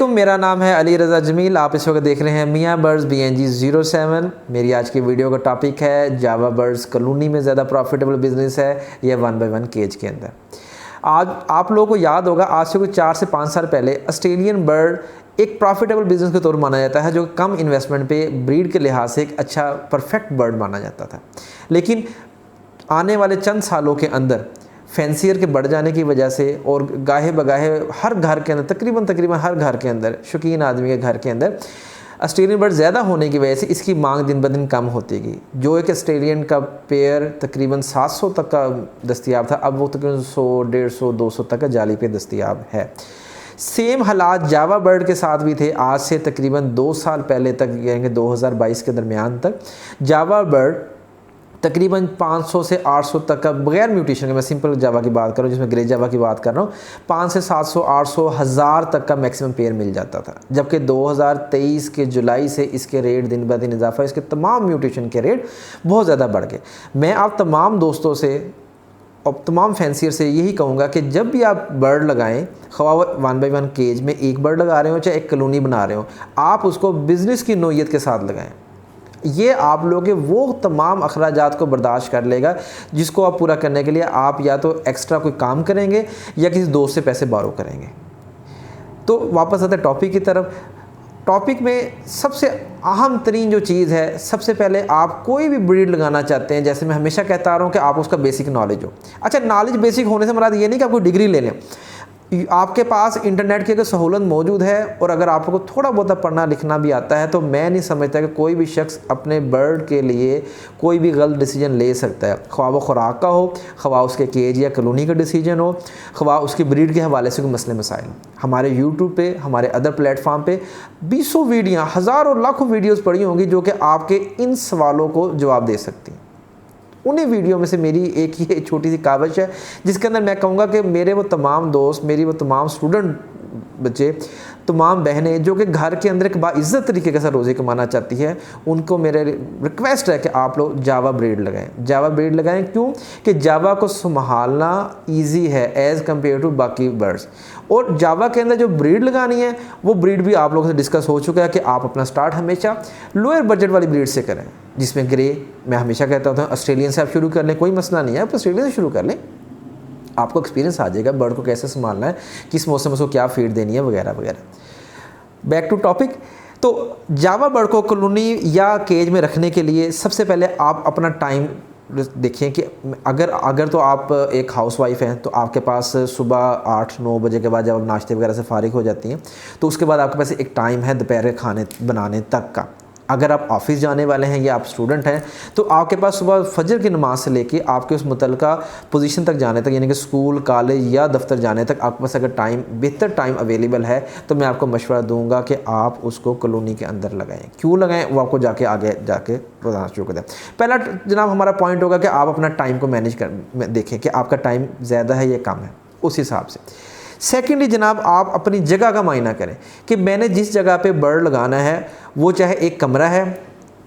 अस्सलामुअलैकुम, मेरा नाम है अली रज़ा जमील। आप इस वक्त देख रहे हैं मियाँ बर्ड्स BNG07। मेरी आज की वीडियो का टॉपिक है जावा बर्ड्स कॉलोनी में ज़्यादा प्रॉफिटेबल बिजनेस है या 1 बाय 1 केज के अंदर। आज आप लोगों को याद होगा, आज से कुछ 4 से 5 साल पहले ऑस्ट्रेलियन बर्ड एक प्रॉफिटेबल बिजनेस के तौर माना जाता है, जो कम इन्वेस्टमेंट पे ब्रीड के लिहाज से एक अच्छा परफेक्ट बर्ड माना जाता था। लेकिन आने वाले चंद सालों के अंदर फैंसियर के बढ़ जाने की वजह से और गाहे बगाहे हर घर के अंदर तकरीबन हर घर के अंदर, शौकीन आदमी के घर के अंदर ऑस्ट्रेलियन बर्ड ज़्यादा होने की वजह से इसकी मांग दिन ब दिन कम होती गई। जो एक ऑस्ट्रेलियन का पेयर तकरीबन 700 तक का दस्तियाब था, अब वो तकरीबन 100, 150, 200 तक का जाली पे दस्तियाब है। सेम हालात जावा बर्ड के साथ भी थे। आज से तकरीबन 2 साल पहले तक, यानी 2022 के दरमियान तक जावा बर्ड तकरीबन 500 से 800 तक का बगैर म्यूटेशन के, मैं सिंपल जावा की बात कर रहा हूँ जिसमें ग्रे जावा की बात कर रहा हूँ, 5 से 700, 800, 1000 तक का मैक्सिमम पेयर मिल जाता था। जबकि 2023 के जुलाई से इसके रेट दिन ब दिन इजाफा, इसके तमाम म्यूटेशन के रेट बहुत ज़्यादा बढ़ गए। मैं आप तमाम दोस्तों से और तमाम फैंसियर से यही कहूँगा कि जब भी आप बर्ड लगाएं, ख्वाह 1 बाय 1 केज में एक बर्ड लगा रहे हो चाहे एक कॉलोनी बना रहे हो, आप उसको बिज़नेस की नोयत के साथ लगाएं। ये आप लोगों के वो तमाम अखराजात को बर्दाश्त कर लेगा जिसको आप पूरा करने के लिए आप या तो एक्स्ट्रा कोई काम करेंगे या किसी दोस्त से पैसे बारो करेंगे। तो वापस आते हैं टॉपिक की तरफ। टॉपिक में सबसे अहम तरीन जो चीज़ है, सबसे पहले आप कोई भी ब्रीड लगाना चाहते हैं, जैसे मैं हमेशा कहता रहा हूँ कि आप उसका बेसिक नॉलेज हो। अच्छा, नॉलेज बेसिक होने से मुराद ये नहीं कि आपको डिग्री ले लें। आपके पास इंटरनेट की अगर सहूलत मौजूद है और अगर आपको थोड़ा बहुत पढ़ना लिखना भी आता है, तो मैं नहीं समझता कि कोई भी शख्स अपने बर्ड के लिए कोई भी गलत डिसीजन ले सकता है। ख्वाह वो खुराक का हो, ख्वाह उसके केज या कॉलोनी का डिसीजन हो, ख्वाह उसकी ब्रीड के हवाले से कोई मसले मसाइल। हमारे यूट्यूब पे, हमारे अदर प्लेटफॉर्म पे बीसों वीडियो, हज़ारों लाखों वीडियोज़ पड़ी होंगी जो कि आपके इन सवालों को जवाब दे सकती हैं। उन्हीं वीडियो में से मेरी एक ही छोटी सी कावश है जिसके अंदर मैं कहूँगा कि मेरे वो तमाम दोस्त, मेरी वो तमाम स्टूडेंट बच्चे, तमाम बहनें जो कि घर के अंदर एक बाइज़्ज़त तरीके के साथ रोज़ी कमाना चाहती है, उनको मेरे रिक्वेस्ट है कि आप लोग जावा ब्रीड लगाएं। जावा ब्रीड लगाएं क्यों? कि जावा को संभालना ईजी है एज़ कम्पेयर टू बाकी बर्ड्स। और जावा के अंदर जो ब्रीड लगानी है वो ब्रीड भी आप लोगों से डिस्कस हो चुका है कि आप अपना स्टार्ट हमेशा लोअर बजट वाली ब्रीड से करें, जिसमें ग्रे, मैं हमेशा कहता हूँ ऑस्ट्रेलियन से आप शुरू कर लें, कोई मसला नहीं है, आप ऑस्ट्रेलियन से शुरू कर लें। आपको एक्सपीरियंस आ जाएगा बर्ड को कैसे संभालना है, किस मौसम में उसको क्या फीड देनी है वगैरह वगैरह। Back to topic. तो जावा बर्ड को कॉलोनी या केज में रखने के लिए सबसे पहले आप अपना टाइम देखिए कि अगर तो आप एक हाउसवाइफ हैं तो आपके पास सुबह 8-9 बजे के बाद जब आप नाश्ते वगैरह से फारिग हो जाती हैं, तो उसके बाद आपके पास एक टाइम है दोपहर के खाने बनाने तक का। अगर आप ऑफिस जाने वाले हैं या आप स्टूडेंट हैं तो आपके पास सुबह फजर की नमाज से लेके आपके उस मुतलका पोजीशन तक जाने तक, यानी कि स्कूल, कॉलेज या दफ्तर जाने तक आपके पास अगर टाइम, बेहतर टाइम अवेलेबल है, तो मैं आपको मशवरा दूंगा कि आप उसको कॉलोनी के अंदर लगाएं। क्यों लगाएं वो आपको आगे जाके बताना शुरू कर दें। पहला जनाब हमारा पॉइंट होगा कि आप अपना टाइम को मैनेज कर देखें कि आपका टाइम ज़्यादा है या कम है, उस हिसाब से। सेकेंडली जनाब आप अपनी जगह का मायना करें कि मैंने जिस जगह पे बर्ड लगाना है वो चाहे एक कमरा है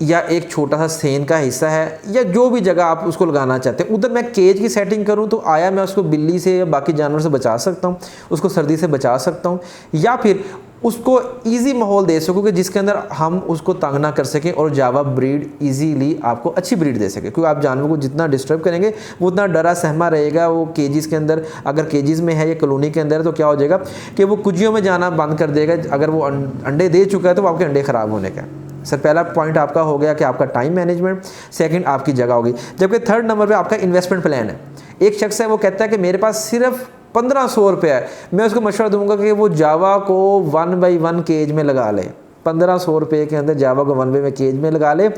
या एक छोटा सा सेन का हिस्सा है या जो भी जगह आप उसको लगाना चाहते हैं, उधर मैं केज की सेटिंग करूं तो आया मैं उसको बिल्ली से या बाकी जानवर से बचा सकता हूं, उसको सर्दी से बचा सकता हूं, या फिर उसको इजी माहौल दे सकूँ कि जिसके अंदर हम उसको तंग ना कर सकें और जावा ब्रीड इजीली आपको अच्छी ब्रीड दे सके। क्योंकि आप जानवर को जितना डिस्टर्ब करेंगे वो उतना डरा सहमा रहेगा। वो केजीज़ के अंदर, अगर केजीज़ में है या कॉलोनी के अंदर है, तो क्या हो जाएगा कि वो कुजियों में जाना बंद कर देगा। अगर वो अंडे दे चुका है तो आपके अंडे ख़राब होने का। सर पहला पॉइंट आपका हो गया कि आपका टाइम मैनेजमेंट, सेकंड आपकी जगह होगी। जबकि थर्ड नंबर पे आपका इन्वेस्टमेंट प्लान है। एक शख्स है वो कहता है कि मेरे पास सिर्फ 1500 रुपये है, मैं उसको मशवरा दूंगा कि वो जावा को 1 बाय 1 केज में लगा ले। 1500 रुपये के अंदर जावा को 1 बाय 1 केज में लगा ले।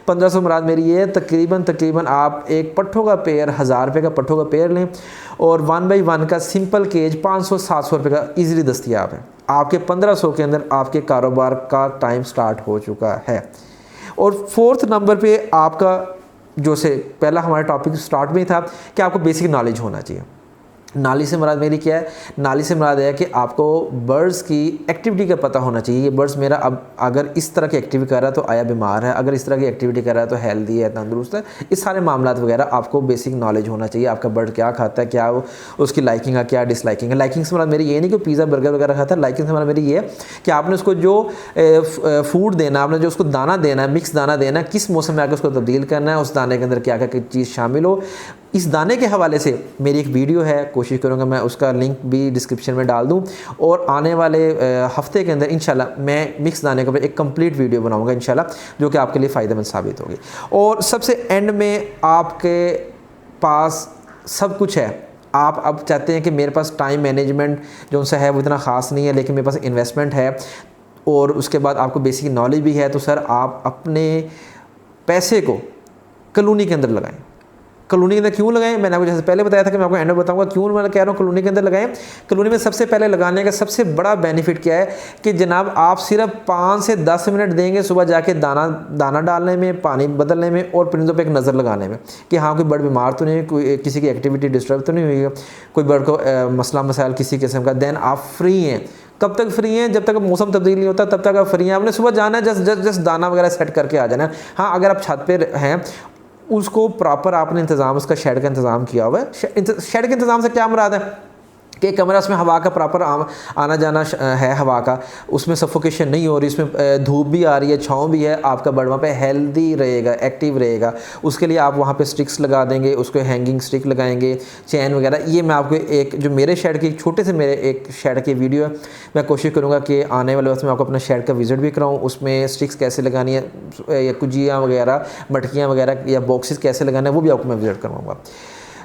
1500 मुराद मेरी ये तकरीबन आप एक पट्ठों का पेयर, 1000 रुपये का पट्ठों का पेयर लें और 1 बाय 1 का सिंपल केज 500-700 रुपये का ईजिली दस्तियाब है। आपके 1500 के अंदर आपके कारोबार का टाइम स्टार्ट हो चुका है। और फोर्थ नंबर पे आपका जो से पहला हमारा टॉपिक स्टार्ट में ही था कि आपको बेसिक नॉलेज होना चाहिए। नाली से मुराद मेरी क्या है, नाली से मुराद है कि आपको बर्ड्स की एक्टिविटी का पता होना चाहिए। ये बर्ड्स मेरा अब अगर इस तरह की एक्टिविटी कर रहा है तो आया बीमार है, अगर इस तरह की एक्टिविटी कर रहा है तो हेल्दी है, तंदुरुस्त है। इस सारे मामलात वगैरह आपको बेसिक नॉलेज होना चाहिए। आपका बर्ड क्या खाता है, क्या वो उसकी लाइकिंग है, क्या डिसलाइकिंग है। लाइकिंग से मुराद मेरी ये नहीं कि पिज़्ज़ा बर्गर वगैरह खाता है। लाइकिंग से मुराद मेरी ये है कि आपने उसको जो फूड देना, आपने जो उसको दाना देना है, मिक्स दाना देना है, किस मौसम में आकर उसको तब्दील करना है, उस दाने के अंदर क्या क्या चीज़ शामिल हो। इस दाने के हवाले से मेरी एक वीडियो है, कोशिश करूँगा मैं उसका लिंक भी डिस्क्रिप्शन में डाल दूँ, और आने वाले हफ्ते के अंदर इंशाल्लाह मैं मिक्स दाने के ऊपर एक कंप्लीट वीडियो बनाऊँगा इंशाल्लाह, जो कि आपके लिए फ़ायदेमंद साबित होगी। और सबसे एंड में आपके पास सब कुछ है, आप अब चाहते हैं कि मेरे पास टाइम मैनेजमेंट जो उनसे है वो इतना ख़ास नहीं है, लेकिन मेरे पास इन्वेस्टमेंट है और उसके बाद आपको बेसिक नॉलेज भी है, तो सर आप अपने पैसे को कॉलोनी के अंदर लगाएं। कॉलोनी के अंदर क्यों लगाएं, मैंने आपको जैसे पहले बताया था कि मैं आपको एंड में बताऊंगा क्यों मैं कह रहा हूँ कॉलोनी के अंदर लगाएं। कॉलोनी में सबसे पहले लगाने का सबसे बड़ा बेनिफिट क्या है कि जनाब आप सिर्फ 5 से 10 मिनट देंगे सुबह जाके दाना डालने में, पानी बदलने में और परिंदों पे एक नज़र लगाने में कि हाँ कोई बर्ड बीमार तो नहीं है, कोई किसी की एक्टिविटी डिस्टर्ब तो नहीं हुई है, कोई बर्ड को मसला मसाइल किसी किस्म का। देन आप फ्री हैं। कब तक फ्री हैं? जब तक मौसम तब्दील नहीं होता तब तक आप फ्री हैं। आपने सुबह जाना है, जस्ट दाना वगैरह सेट करके आ जाना। हाँ अगर आप छत पे हैं उसको प्रॉपर आपने इंतज़ाम, उसका शेड का इंतज़ाम किया हुआ है। शेड के इंतज़ाम से क्या मुराद है कि कमरा उसमें हवा का प्रॉपर आना जाना है, हवा का उसमें सफोकेशन नहीं हो रही, उसमें धूप भी आ रही है, छाँव भी है, आपका बर्ड वहाँ पे हेल्दी रहेगा, एक्टिव रहेगा। उसके लिए आप वहाँ पे स्टिक्स लगा देंगे, उसको हैंगिंग स्टिक लगाएंगे, चैन वगैरह। ये मैं आपको एक जो मेरे शेड की छोटे से मेरे एक शेड की वीडियो है, मैं कोशिश करूँगा कि आने वाले वक्त में आपको अपना शेड का विजिट भी कराऊँ, उसमें स्टिक्स कैसे लगानी है या कुजियाँ वगैरह, मटकियाँ वगैरह या बॉक्सेस कैसे लगाना है वो भी आपको मैं विजिट करवाऊँगा।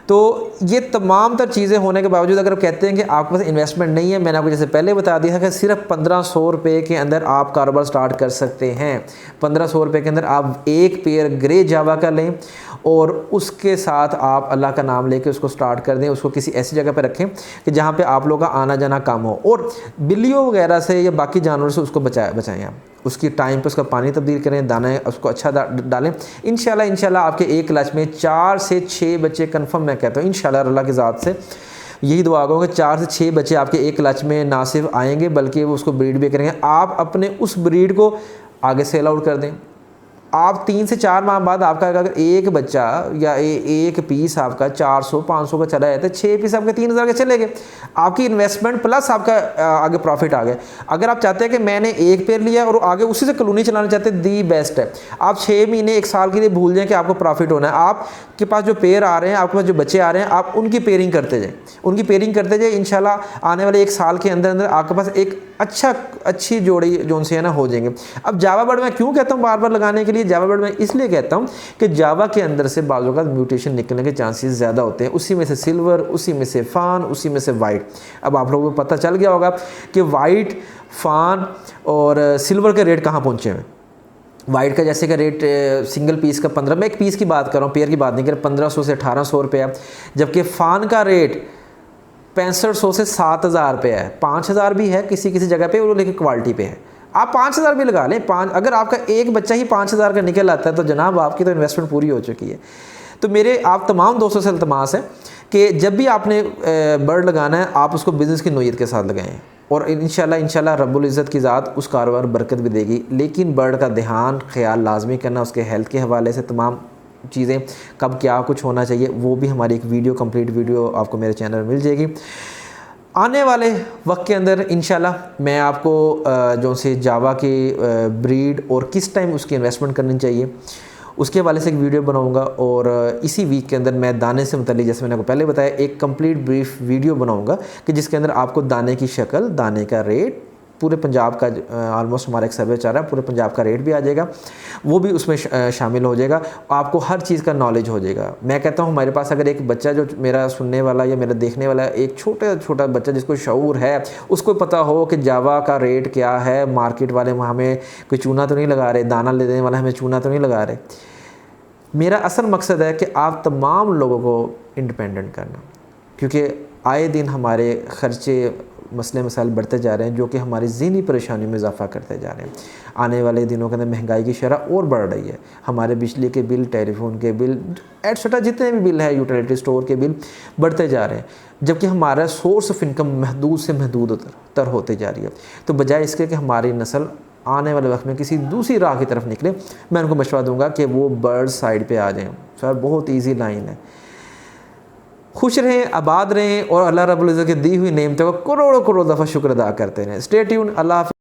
तो ये तमाम तर चीज़ें होने के बावजूद अगर आप कहते हैं कि आपके पास इन्वेस्टमेंट नहीं है, मैंने आपको जैसे पहले बता दिया था कि सिर्फ 1500 रुपये के अंदर आप कारोबार स्टार्ट कर सकते हैं। 1500 रुपये के अंदर आप एक पेयर ग्रे जावा का लें और उसके साथ आप अल्लाह का नाम लेके उसको स्टार्ट कर दें। उसको किसी ऐसी जगह पर रखें कि जहाँ पे आप लोगों का आना जाना कम हो, और बिल्लियों वगैरह से या बाकी जानवरों से उसको बचाएं आप। उसकी टाइम पे उसका पानी तब्दील करें, दाना उसको अच्छा डालें। इंशाल्लाह आपके एक क्लच में 4 से 6 बच्चे कन्फर्म मैं कहता हूँ इंशाल्लाह अल्लाह की ज़ात से यही दुआ करूँगा कि 4 से 6 बच्चे आपके एक क्लच में ना सिर्फ आएंगे बल्कि वो उसको ब्रीड भी करेंगे। आप अपने उस ब्रीड को आगे सेल आउट कर दें। आप 3 से 4 माह बाद आपका अगर एक बच्चा या एक पीस आपका 400-500 का चला जाता है, 6 पीस आपके 3000 के चले गए, आपकी इन्वेस्टमेंट प्लस आपका आगे प्रॉफिट आ गया। अगर आप चाहते हैं कि मैंने एक पेयर लिया और आगे उसी से कॉलोनी चलाना चाहते हैं, दी बेस्ट है। आप 6 महीने 1 साल के लिए भूल जाएं कि आपको प्रॉफिट होना है। आपके पास जो पेयर आ रहे हैं, आपके पास जो बच्चे आ रहे हैं, आप उनकी पेयरिंग करते जाएँ, इंशाल्लाह आने वाले 1 साल के अंदर आपके पास एक अच्छी जोड़ी जो से है ना हो जाएंगे। अब जावा बर्ड मैं क्यों कहता हूँ बार बार लगाने के लिए, जावा बर्ड मैं इसलिए कहता हूँ कि जावा के अंदर से बाज़ों का म्यूटेशन निकलने के चांसेस ज़्यादा होते हैं। उसी में से सिल्वर, उसी में से फान, उसी में से वाइट। अब आप लोगों को पता चल गया होगा कि वाइट, फान और सिल्वर के रेट कहाँ पहुँचे हैं। वाइट का जैसे का रेट सिंगल पीस का 15, मैं एक पीस की बात कर रहा हूँ, पेयर की बात नहीं कर रहा, 1500 से 1800 रुपये है। जबकि फ़ान का रेट 6500 से 7000 रुपये है। 5000 भी है किसी जगह पे, वो लेकिन क्वालिटी पे है। आप 5000 भी लगा लें, अगर आपका एक बच्चा ही 5000 का निकल आता है तो जनाब आपकी तो इन्वेस्टमेंट पूरी हो चुकी है। तो मेरे आप तमाम दोस्तों से इल्तमास है कि जब भी आपने बर्ड लगाना है आप उसको बिज़नेस की नोयत के साथ लगाएं, और इंशाल्लाह रब्बुल इज़्ज़त की ज़ात उस कारोबार बरकत भी देगी। लेकिन बर्ड का ध्यान ख्याल लाजमी करना, उसके हेल्थ के हवाले से तमाम चीज़ें, कब क्या कुछ होना चाहिए, वो भी हमारी एक वीडियो, कंप्लीट वीडियो आपको मेरे चैनल में मिल जाएगी। आने वाले वक्त के अंदर इंशाल्लाह मैं आपको जो से जावा की ब्रीड और किस टाइम उसकी इन्वेस्टमेंट करनी चाहिए उसके हवाले से एक वीडियो बनाऊंगा, और इसी वीक के अंदर मैं दाने से मुतल्लिक़, जैसे मैंने आपको पहले बताया, एक कंप्लीट ब्रीफ वीडियो बनाऊंगा कि जिसके अंदर आपको दाने की शक्ल, दाने का रेट, पूरे पंजाब का ऑलमोस्ट हमारा एक सर्वे चल रहा है, पूरे पंजाब का रेट भी आ जाएगा, वो भी उसमें शामिल हो जाएगा। आपको हर चीज़ का नॉलेज हो जाएगा। मैं कहता हूँ हमारे पास अगर एक बच्चा, जो मेरा सुनने वाला या मेरा देखने वाला एक छोटा बच्चा जिसको शऊर है, उसको पता हो कि जावा का रेट क्या है, मार्केट वाले हमें कोई चूना तो नहीं लगा रहे, दाना ले देने वाले हमें चूना तो नहीं लगा रहे। मेरा असल मकसद है कि आप तमाम लोगों को इंडिपेंडेंट करना, क्योंकि आए दिन हमारे ख़र्चे मसले मसाइल बढ़ते जा रहे हैं जो कि हमारी ज़हनी परेशानियों में इजाफा करते जा रहे हैं। आने वाले दिनों के अंदर महंगाई की शरह और बढ़ रही है। हमारे बिजली के बिल, टेलीफोन के बिल, एटसेट्रा जितने भी बिल है, यूटिलिटी स्टोर के बिल बढ़ते जा रहे हैं, जबकि हमारा सोर्स ऑफ इनकम महदूद से महदूद तर होती जा रही है। तो बजाय इसके कि हमारी नस्ल आने वाले वक्त में किसी दूसरी राह की तरफ निकले, मैं उनको मशवरा दूंगा कि वो बर्ड साइड पे आ जाएं। सर बहुत ईजी लाइन है। खुश रहें, आबाद रहें और अल्लाह रब्बुल इज़्ज़त की दी हुई नेमतों का करोड़ों करोड़ दफ़ा शुक्र अदा करते रहें। Stay tune. अल्लाह हाफ़िज़।